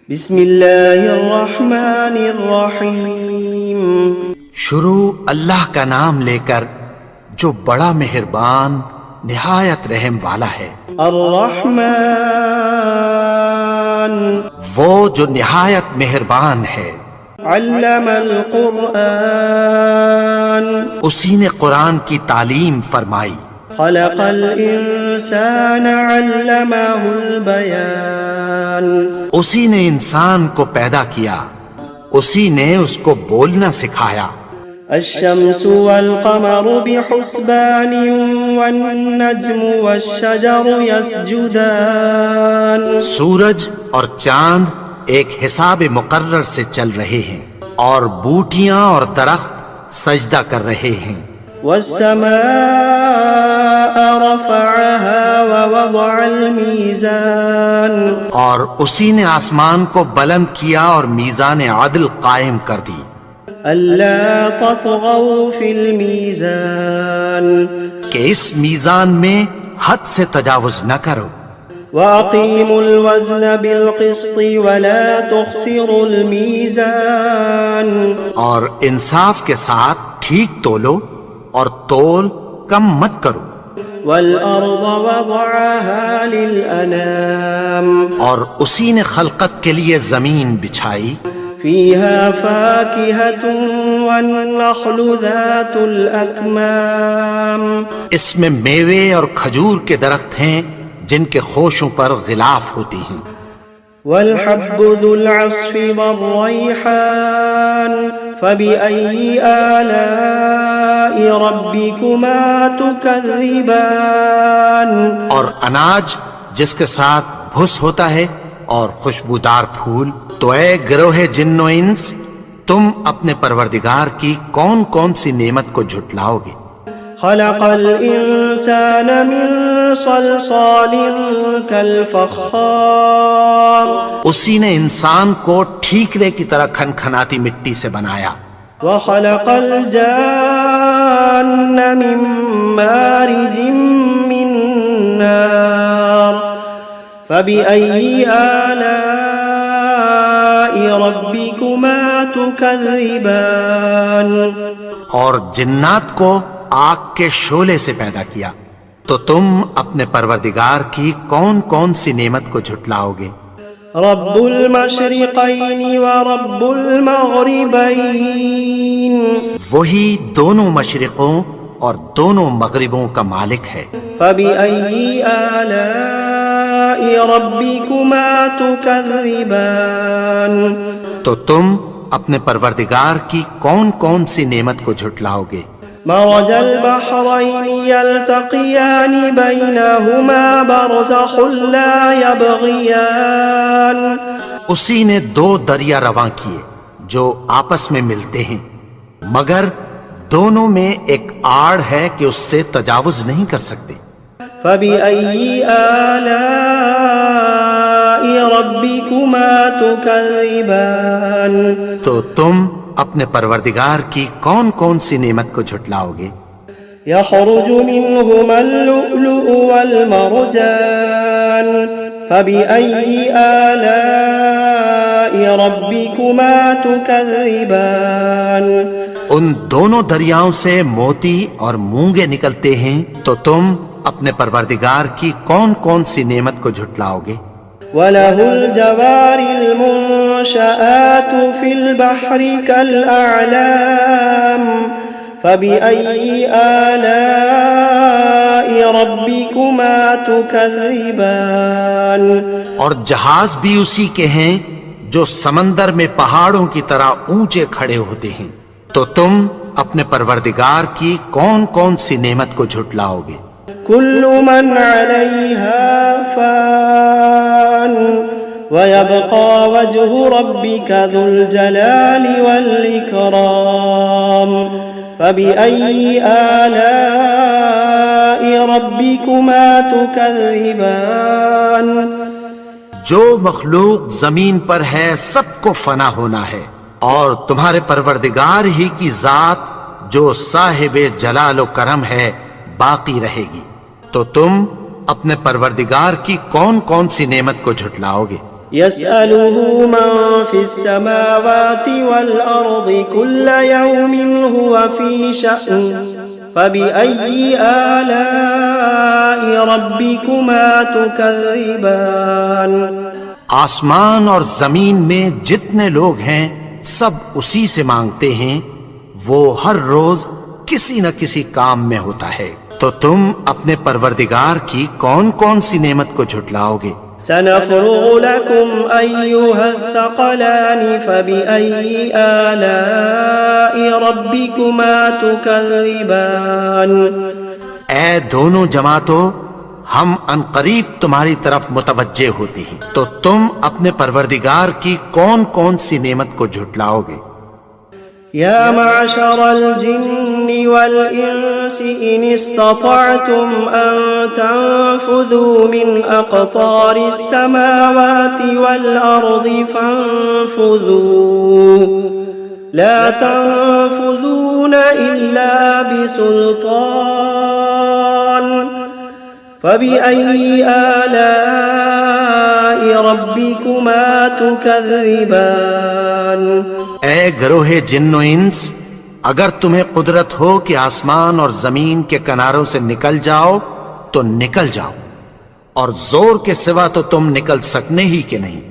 بسم اللہ الرحمن الرحیم۔ شروع اللہ کا نام لے کر جو بڑا مہربان نہایت رحم والا ہے۔ الرحمن وہ جو نہایت مہربان ہے۔ علم القرآن اسی نے قرآن کی تعلیم فرمائی۔ خلق الانسان علمہ البیان اسی نے انسان کو پیدا کیا، اسی نے اس کو بولنا سکھایا۔ الشمس والقمر بحسبان والنجم والشجر يسجدان سورج اور چاند ایک حساب مقرر سے چل رہے ہیں، اور بوٹیاں اور درخت سجدہ کر رہے ہیں۔ والسماء رفعها ووضع الميزان اور اسی نے آسمان کو بلند کیا اور میزان عدل قائم کر دی۔ ألا تطغوا في الميزان کہ اس میزان میں حد سے تجاوز نہ کرو۔ وأقيموا الوزن بالقسط ولا تخسروا الميزان اور انصاف کے ساتھ ٹھیک تولو اور تول کم مت کرو۔ والأرض وضعها للأنام اور اسی نے خلقت کے لیے زمین بچھائی، فيها فاكهة والنخل ذات الأكمام اس میں میوے اور کھجور کے درخت ہیں جن کے خوشوں پر غلاف ہوتی ہیں۔ والحب ذو العصف والريحان فبأي آلاء ربكما تكذبان اور اناج جس کے ساتھ بھس ہوتا ہے اور خوشبودار پھول، تو اے گروہ جن و انس، تم اپنے پروردگار کی کون کون سی نعمت کو جھٹلاؤ گے؟ خلق الإنسان من صلصال كالفخار اسی نے انسان کو ٹھیکرے کی طرح کھنکھناتی مٹی سے بنایا۔ وخلق الجان من مارج من نار فبأي آلاء ربكما تكذبان اور جنات کو آگ کے شعلے سے پیدا کیا، تو تم اپنے پروردگار کی کون کون سی نعمت کو جھٹلاؤ گے؟ رب المشرقین ورب المغربین وہی دونوں مشرقوں اور دونوں مغربوں کا مالک ہے۔ فبأي آلاء ربكما تكذبان تو تم اپنے پروردگار کی کون کون سی نعمت کو جھٹلاؤ گے؟ مرج البحرين يلتقيان بينهما برزخ لا يبغيان اسی نے دو دریا رواں کیے جو آپس میں ملتے ہیں، مگر دونوں میں ایک آڑ ہے کہ اس سے تجاوز نہیں کر سکتے۔ فبأي آلاء ربكما تكذبان تو تم اپنے پروردگار کی کون کون سی نعمت کو جھٹلاؤ گے؟ يخرج منهما اللؤلؤ والمرجان فبأي آلاء ربكما تكذبان ان دونوں دریاؤں سے موتی اور مونگے نکلتے ہیں، تو تم اپنے پروردگار کی کون کون سی نعمت کو جھٹلاؤ گے؟ وَلَهُ الْجَوَارِ الْمُنشَآتُ فِي الْبَحْرِ كَالْأَعْلَامِ فَبِأَيِّ آلَاءِ رَبِّكُمَا تُكَذِّبَانِ اور جہاز بھی اسی کے ہیں جو سمندر میں پہاڑوں کی طرح اونچے کھڑے ہوتے ہیں، تو تم اپنے پروردگار کی کون کون سی نعمت کو جھٹلاؤ گے؟ كل من عليها فان ويبقى وجه ربك ذو الجلال والإكرام فبأي آلاء ربكما تكذبان جو مخلوق زمین پر ہے سب کو فنا ہونا ہے، اور تمہارے پروردگار ہی کی ذات جو صاحب جلال و کرم ہے باقی رہے گی، تو تم اپنے پروردگار کی کون کون سی نعمت کو جھٹلاؤ گے؟ يسأله من في السماوات والأرض كل يوم هو في شأن فبأي آلاء ربكما تكذبان آسمان اور زمین میں جتنے لوگ ہیں سب اسی سے مانگتے ہیں، وہ ہر روز کسی نہ کسی کام میں ہوتا ہے، تو تم اپنے پروردگار کی کون کون سی نعمت کو جھٹلاؤ گے؟ سنفرغ لكم أيها الثقلان فبأي آلاء ربكما تكذبان اے دونوں جماعتوں، ہم عنقریب تمہاری طرف متوجہ ہوتے ہیں، تو تم اپنے پروردگار کی کون کون سی نعمت کو جھٹلاؤ گے؟ يا معشر الجن والإنس إن استطعتم أن تنفذوا من أقطار السماوات والأرض فانفذوا لا تنفذون إلا بسلطان فبأي آلاء ربكما تكذبان اے گروہ جن و انس، اگر تمہیں قدرت ہو کہ آسمان اور زمین کے کناروں سے نکل جاؤ تو نکل جاؤ، اور زور کے سوا تو تم نکل سکنے ہی کہ نہیں،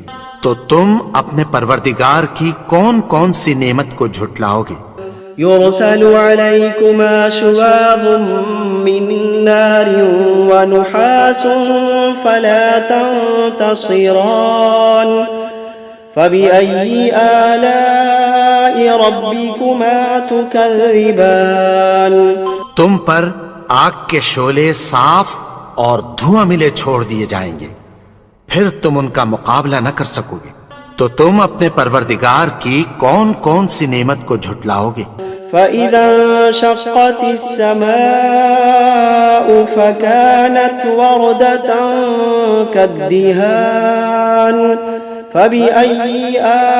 تو تم اپنے پروردگار کی کون کون سی نعمت کو جھٹلاؤ گے؟ يرسل عليكما شواظ من نار ونحاس فلا تنتصران فبأي آلاء ربكما تكذبان تم پر آگ کے شعلے صاف اور دھواں ملے چھوڑ دیے جائیں گے، پھر تم ان کا مقابلہ نہ کر سکو گے، تو تم اپنے پروردگار کی کون کون سی نعمت کو جھٹلاؤ گے؟ فإذا انشقت السماء فكانت وردة كالدهان فبأي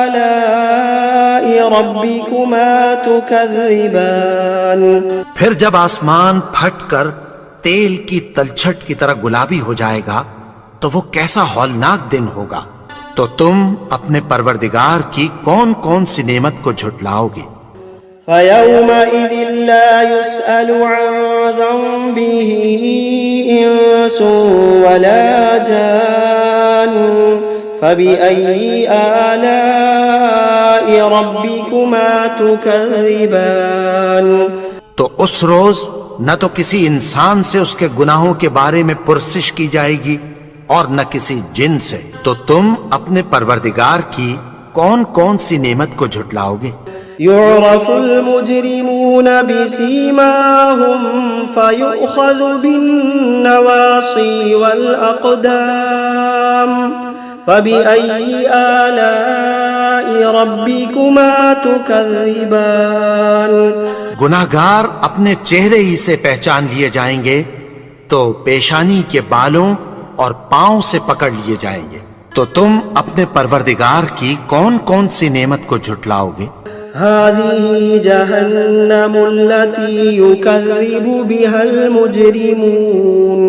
آلاء ربكما تكذبان پھر جب آسمان پھٹ کر تیل کی تلچھٹ کی طرح گلابی ہو جائے گا تو وہ کیسا ہولناک دن ہوگا، تو تم اپنے پروردگار کی کون کون سی نعمت کو جھٹلاؤ گے؟ فيومئذ لا يسأل عن ذنبه إنس ولا جان فبأي آلاء ربكما تكذبان تو اس روز نہ تو کسی انسان سے اس کے گناہوں کے بارے میں پرسش کی جائے گی اور نہ کسی جن سے، تو تم اپنے پروردگار کی کون کون سی نعمت کو جھٹلاؤ گے؟ يعرف المجرمون بسيماهم فيؤخذ بالنواصي والأقدام فبأي آلاء ربكما تكذبان گناہگار اپنے چہرے ہی سے پہچان لیے جائیں گے تو پیشانی کے بالوں اور پاؤں سے پکڑ لیے جائیں گے، تو تم اپنے پروردگار کی کون کون سی نعمت کو جھٹلاؤ گے؟ هذه جهنم التي يكذب بها المجرمون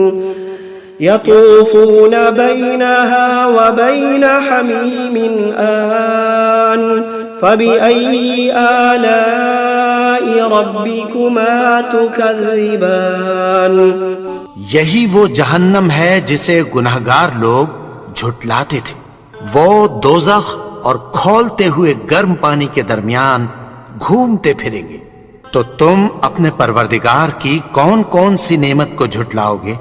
يطوفون بينها وبين حميم آن فبأي آلاء ربكما تكذبان یہی وہ جہنم ہے جسے گناہگار لوگ جھٹلاتے تھے، وہ دوزخ اور کھولتے ہوئے گرم پانی کے درمیان گھومتے پھریں گے، تو تم اپنے پروردگار کی کون کون سی نعمت کو جھٹلاؤ گے؟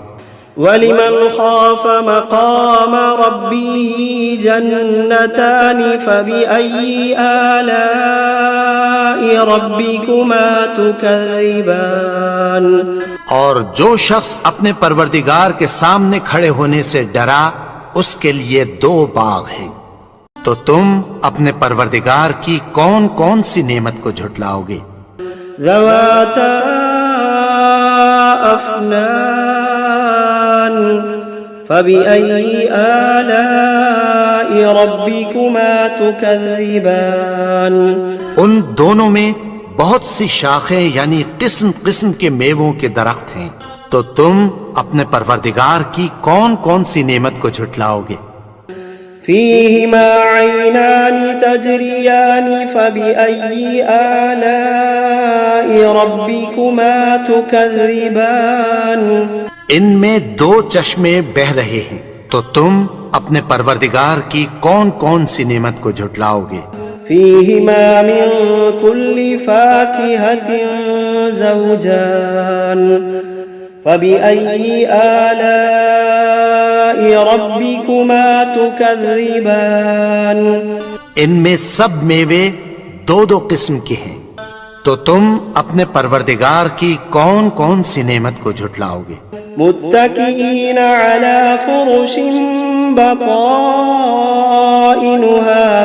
وَلِمَنْ خَافَ مَقَامَ رَبِّهِ جَنَّتَانِ فَبِأَيِّ آلَاءِ رَبِّكُمَا تُكَذِّبَانِ اور جو شخص اپنے پروردگار کے سامنے کھڑے ہونے سے ڈرا، اس کے لیے دو باغ ہیں، تو تم اپنے پروردگار کی کون کون سی نعمت کو جھٹلاؤ گے؟ ذواتا افنان فبأي آلاء ربكما تكذبان ان دونوں میں بہت سی شاخیں یعنی قسم قسم کے میووں کے درخت ہیں، تو تم اپنے پروردگار کی کون کون سی نعمت کو جھٹلاؤ گے؟ فيهما عينان تجريان فبأي آلاء ربكما تكذبان ان میں دو چشمے بہ رہے ہیں، تو تم اپنے پروردگار کی کون کون سی نعمت کو جھٹلاؤ گے؟ فيهما من كل فاكهة زوجان فبأي آلاء ربكما تكذبان ان میں سب میوے دو دو قسم کے ہیں، تو تم اپنے پروردگار کی کون کون سی نعمت کو جھٹلاؤ گے؟ متكئين على فرش بطائنها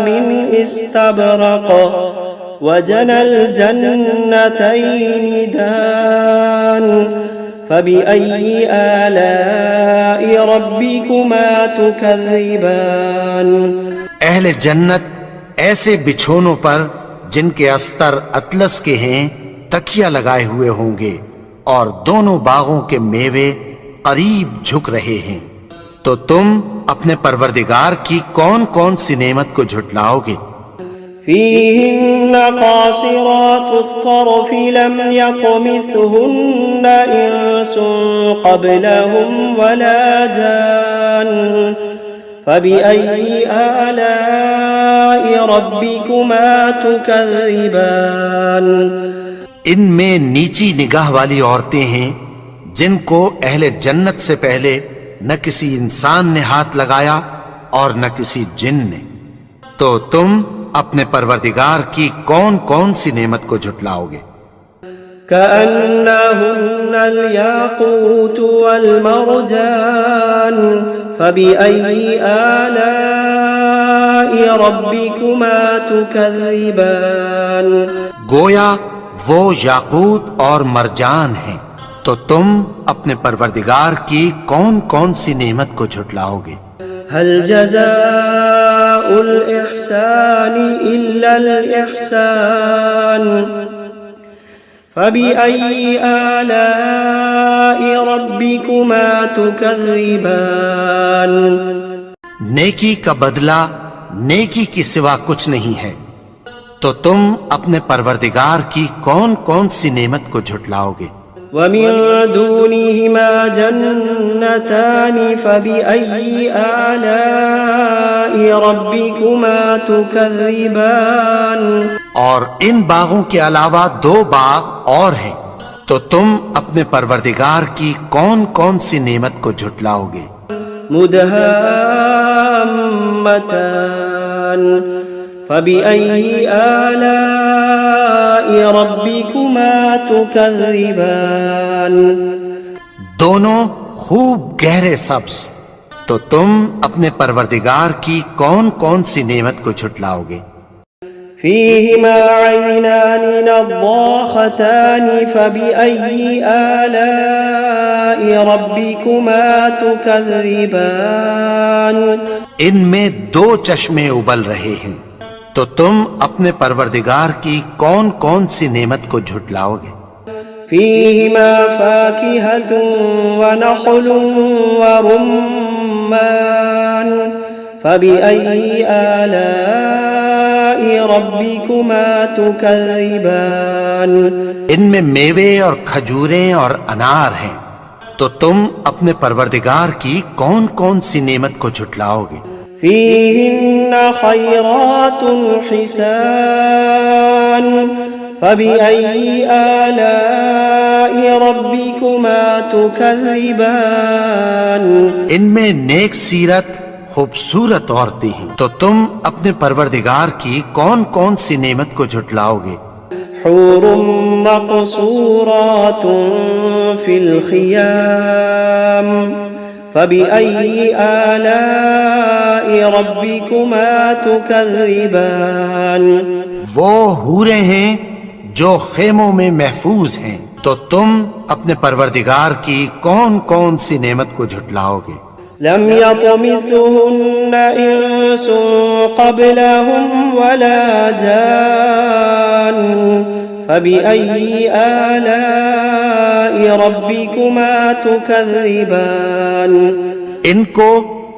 من استبرق وجنى الجنتين دان فبأي آلاء ربكما تكذبان اہل جنت ایسے بچھونوں پر جن کے استر اطلس کے ہیں تکیہ لگائے ہوئے ہوں گے، اور دونوں باغوں کے میوے قریب جھک رہے ہیں، تو تم اپنے پروردگار کی کون کون سی نعمت کو جھٹلاؤ گے؟ فيهن قاصرات الطرف لم يطمثهن إنس قبلهم ولا جان فبأي آلاء ربكما تكذبان ان میں نیچی نگاہ والی عورتیں ہیں جن کو اہل جنت سے پہلے نہ کسی انسان نے ہاتھ لگایا اور نہ کسی جن نے، تو تم اپنے پروردگار کی کون کون سی نعمت کو جھٹلاؤ گے؟ كأنهن الياقوت والمرجان فبأي آلاء ربكما تكذبان گویا وہ یاقوت اور مرجان ہیں، تو تم اپنے پروردگار کی کون کون سی نعمت کو جھٹلاؤ گے؟ هل جزاء الإحسان إلا الإحسان فبأي آلاء ربكما تكذبان نیکی کا بدلہ نیکی کی سوا کچھ نہیں ہے، تو تم اپنے پروردگار کی کون کون سی نعمت کو جھٹلاؤ گے؟ ومن دونهما جنتان فبأي آلاء ربكما تكذبان اور ان باغوں کے علاوہ دو باغ اور ہیں، تو تم اپنے پروردگار کی کون کون سی نعمت کو جھٹلاؤ گے؟ مدهامتان فبأي آلاء ربكما تكذبان دونوں خوب گہرے سبز، تو تم اپنے پروردگار کی کون کون سی نعمت کو جھٹلاؤ گے؟ فيهما عينان نضاختان فبأي آلاء ربكما تكذبان ان میں دو چشمے ابل رہے ہیں، تو تم اپنے پروردگار کی کون کون سی نعمت کو جھٹلاؤ گے؟ فيهما فاكهة ونخل ورمان فبأي آلاء ربكما تكذبان ان میں میوے اور کھجوریں اور انار ہیں، تو تم اپنے پروردگار کی کون کون سی نعمت کو جھٹلاؤ گے؟ فيهن خيرات حسان فبأي آلاء ربكما تكذبان ان میں نیک سیرت خوبصورت عورتیں ہیں، تو تم اپنے پروردگار کی کون کون سی نعمت کو جھٹلاؤ گے؟ حور مقصورات في الخيام فبأي آلاء ربكما تكذبان وہ حوریں ہیں جو خیموں میں محفوظ ہیں، تو تم اپنے پروردگار کی کون کون سی نعمت کو جھٹلاؤ گے؟ لم يطمثهن إنس قبلهم ولا جان فبأي آلاء ربكما تكذبان ان کو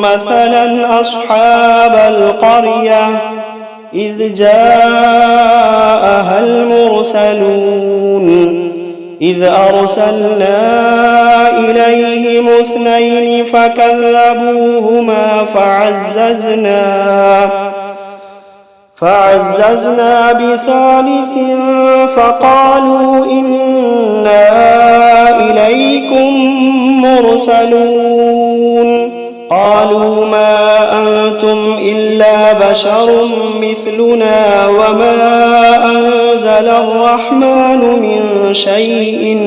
مثلا أصحاب القرية إذ جاءها المرسلون إذ أرسلنا إليهم اثنين فكذبوهما فعززنا بثالث فقالوا إنا إليكم مرسلون. قالوا ما أنتم إلا بشر مثلنا وما أنزل الرحمن من شيء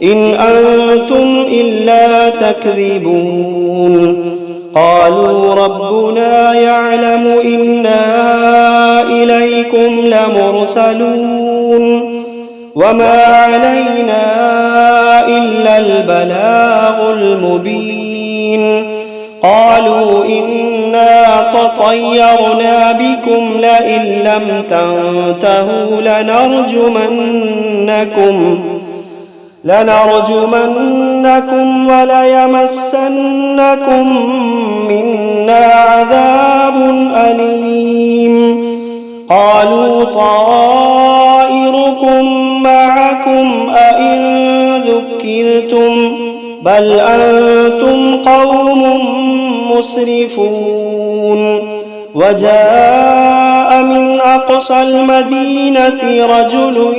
إن أنتم إلا تكذبون. قالوا ربنا يعلم إنا إليكم لمرسلون وما علينا إلا البلاغ المبين. قالوا إنا تطيرنا بكم لئن لم تنتهوا لنرجمنكم وليمسنكم منا عذاب أليم. قالوا طائركم معكم أئن ذكرتم بل أنتم قوم مسرفون. وجاء من أقصى المدينة رجل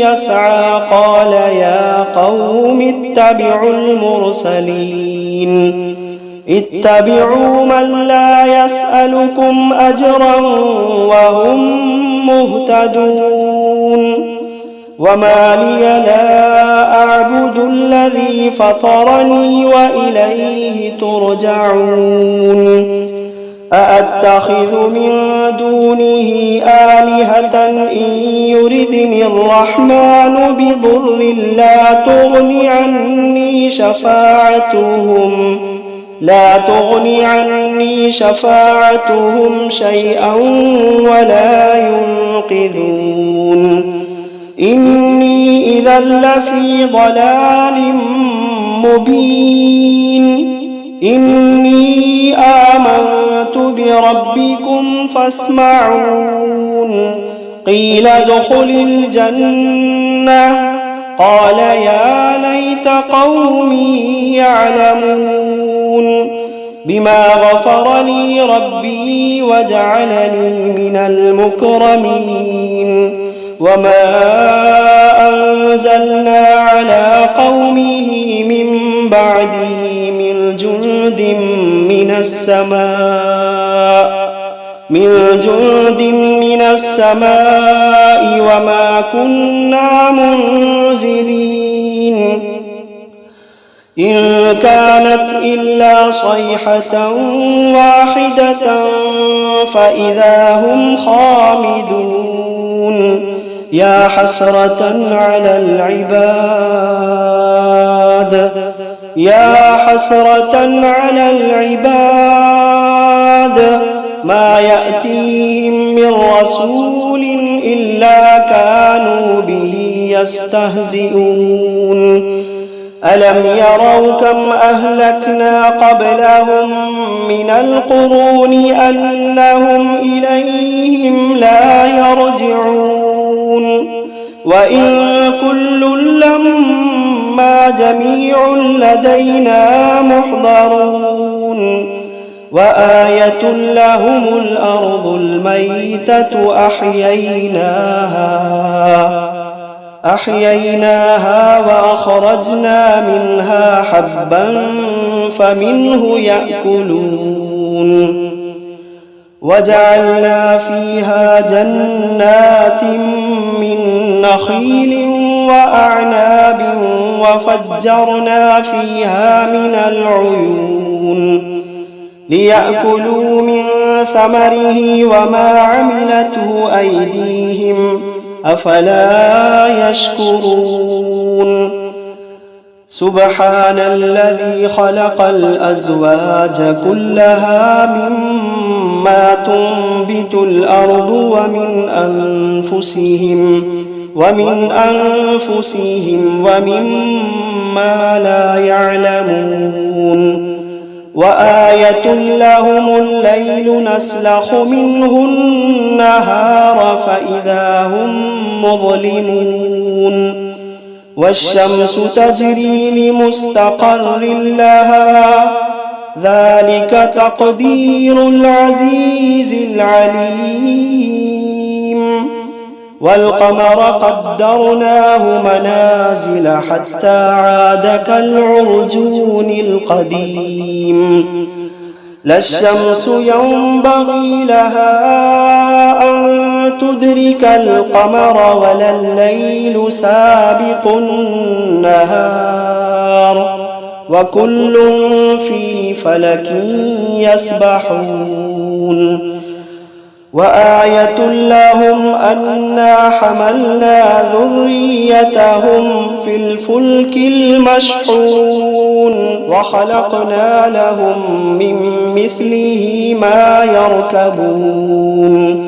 يسعى قال يا قوم اتبعوا المرسلين اتبعوا من لا يسألكم أجرا وهم مهتدون. وما لي لا أعبد الذي فطرني وإليه ترجعون. أأتخذ من دونه آلهة إن يردني الرحمن بضر لا تغن عني شفاعتهم شيئا ولا ينقذون إني إذا لفي ضلال مبين إني آمنت بربكم فاسمعون قيل ادخل الجنة قال يا ليت قومي يعلمون بما غفر لي ربي وجعلني من المكرمين وما أنزلنا على قومه من بعده من جند من السماء وما كنا منزلين إن كانت إلا صيحة واحدة فإذا هم خامدون يا حسرة على العباد ما يأتيهم من رسول إلا كانوا به يستهزئون ألم يروا كم أهلكنا قبلهم من القرون أنهم إليهم لا يرجعون وإن كل لما جميع لدينا محضرون وآية لهم الأرض الميتة أحييناها وأخرجنا منها حبا فمنه يأكلون وجعلنا فيها جنات من نخيل وأعناب وفجرنا فيها من العيون ليأكلوا من ثمره وما عملته أيديهم أفلا يشكرون سبحان الذي خلق الأزواج كلها مما تنبت الأرض ومن أنفسهم ومما لا يعلمون وآية لهم الليل نسلخ منه النهار فإذا هم مظلمون والشمس تجري لمستقر لها ذلك تقدير العزيز العليم والقمر قدرناه منازل حتى عاد كالعرجون القديم لا الشمس ينبغي لها أن تدرك القمر ولا الليل سابق النهار وكل في فلك يسبحون وآية لهم أنا حملنا ذريتهم في الفلك المشحون وخلقنا لهم من مثله ما يركبون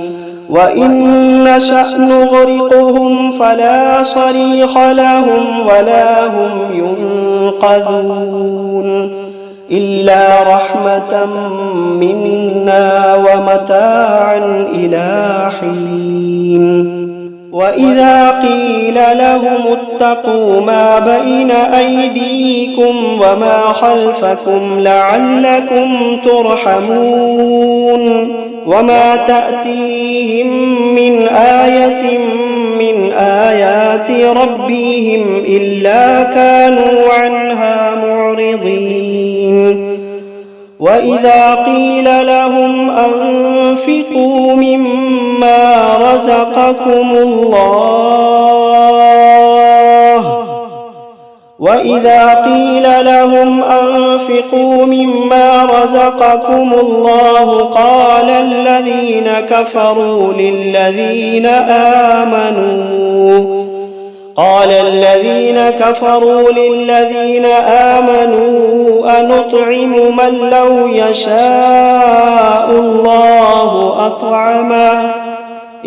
وإن نشأ نغرقهم فلا صريخ لهم ولا هم ينقذون إلا رحمة منا ومتاعا إلى حين وإذا قيل لهم اتقوا ما بين أيديكم وما خلفكم لعلكم ترحمون وما تأتيهم من آية من آيات ربهم إلا كانوا عنها معرضين وإذا قيل لهم أنفقوا مما رزقكم الله وإذا قيل لهم أنفقوا مما رزقكم الله قال الذين كفروا للذين آمنوا أنطعم من لو يشاء الله أطعمه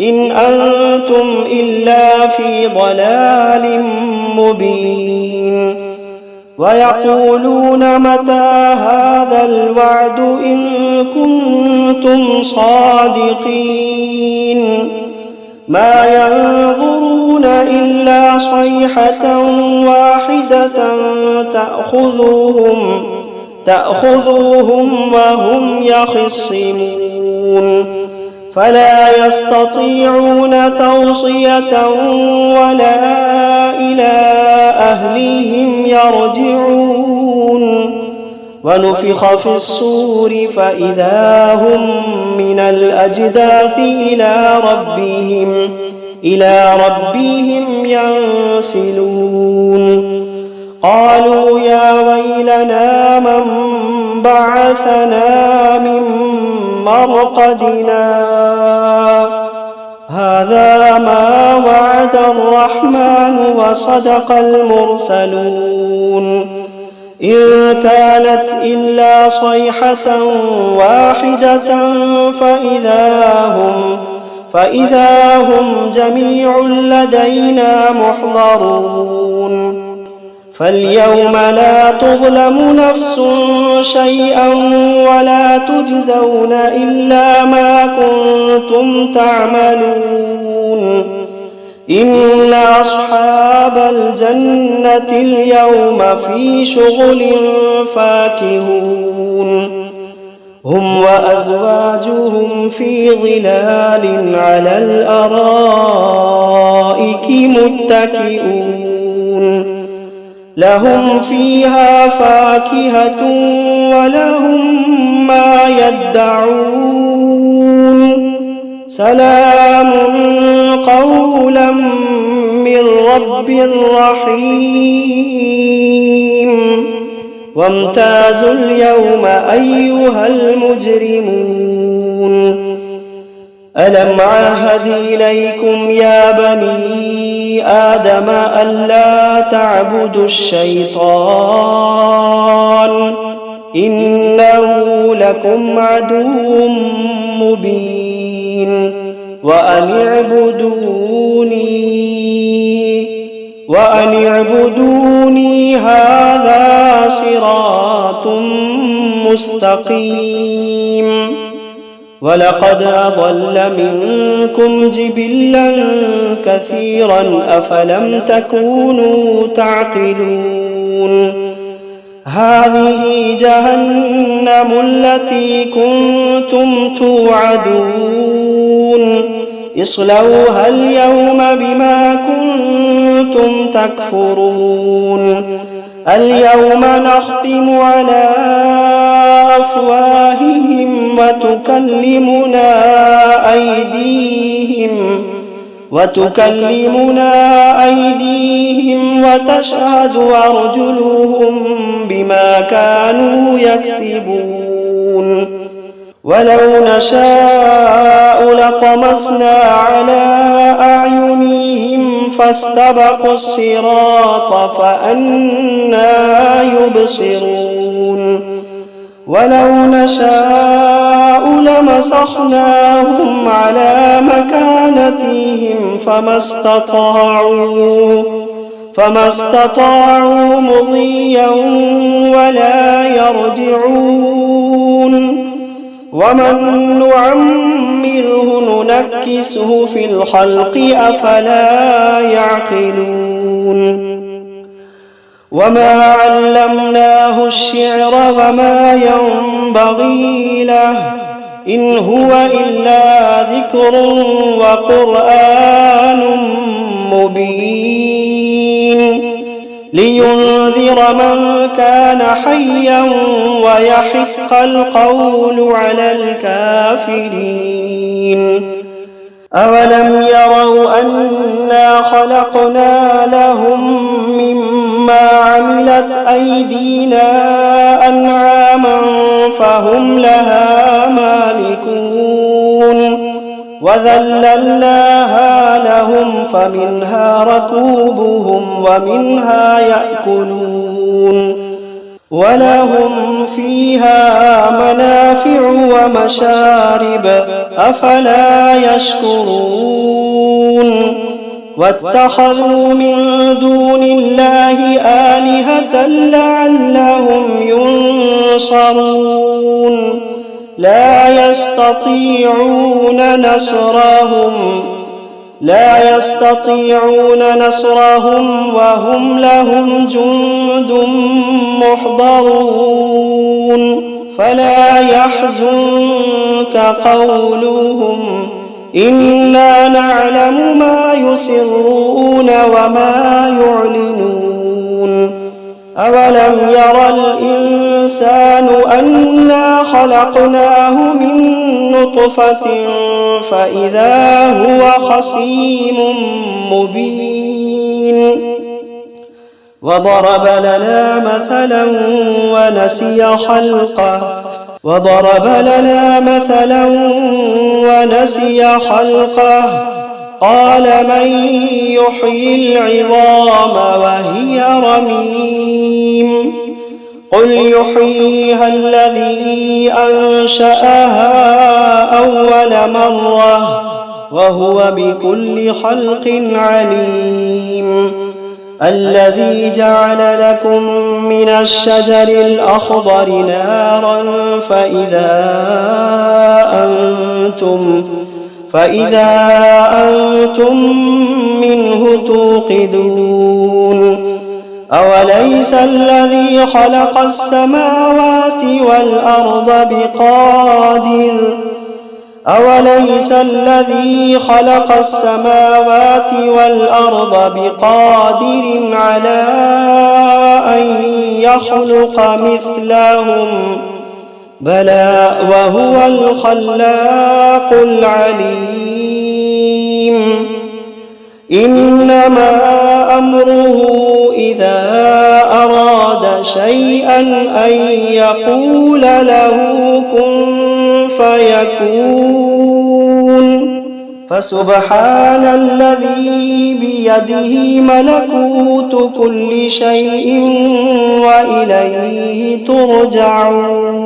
إن أنتم إلا في ضلال مبين ويقولون متى هذا الوعد إن كنتم صادقين ما ينظرون إلا صيحة واحدة تأخذوهم وهم يخصمون فلا يستطيعون توصية ولا إلى أهليهم يرجعون ونفخ في الصور فإذا هم من الأجداث إلى ربهم ينسلون قالوا يا ويلنا من بعثنا من مرقدنا هذا ما وعد الرحمن وصدق المرسلون إن كانت إلا صيحة واحدة فإذا هم جميع لدينا محضرون فاليوم لا تظلم نفس شيئا ولا تجزون إلا ما كنتم تعملون إن أصحاب الجنة اليوم في شغل فاكهون هم وأزواجهم في ظلال على الأرائك متكئون لهم فيها فاكهة ولهم ما يدعون سلام قولا من رب رحيم وامتازوا اليوم أيها المجرمون ألم عهد إليكم يا بني آدم ألا تعبدوا الشيطان إنه لكم عدو مبين وأن اعبدوني هذا صراط مستقيم ولقد أضل منكم جبلا كثيرا أفلم تكونوا تعقلون هذه جهنم التي كنتم توعدون اصلوها اليوم بما كنتم تكفرون اليوم نختم على أفواههم وتكلمنا أيديهم وتشهد أرجلهم بما كانوا يكسبون ولو نشاء لطمسنا على أعينهم فاستبقوا الصراط فأنى يبصرون ولو نشاء لمسخناهم على مكانتهم فما استطاعوا مضيا ولا يرجعون ومن نعمره ننكسه في الخلق أفلا يعقلون وما علمناه الشعر وما ينبغي له إن هو إلا ذكر وقرآن مبين لينذر من كان حيا ويحق القول على الكافرين أولم يروا أنا خلقنا لهم مما مما عملت أيدينا أنعاما فهم لها مالكون وذللناها لهم فمنها ركوبهم ومنها يأكلون ولهم فيها منافع ومشارب أفلا يشكرون واتخذوا من دون الله آلهة لعلهم ينصرون لا يستطيعون نصرهم وهم لهم جند محضرون فلا يحزنك قولهم إنا نعلم ما يسرون وما يعلنون أولم ير الإنسان أنا خلقناه من نطفة فإذا هو خصيم مبين وضرب لنا مثلا ونسي خلقه قال من يحيي العظام وهي رميم قل يحييها الذي أنشأها أول مرة وهو بكل خلق عليم الذي جعل لكم من الشجر الأخضر نارا فإذا أنتم منه توقدون أوليس الذي خلق السماوات والأرض بقادر على أن يخلق مثلهم بلى وهو الخلاق العليم إنما أمره إذا أراد شيئا أن يقول له كن فيكون فسبحان الذي بيده ملكوت كل شيء وإليه ترجعون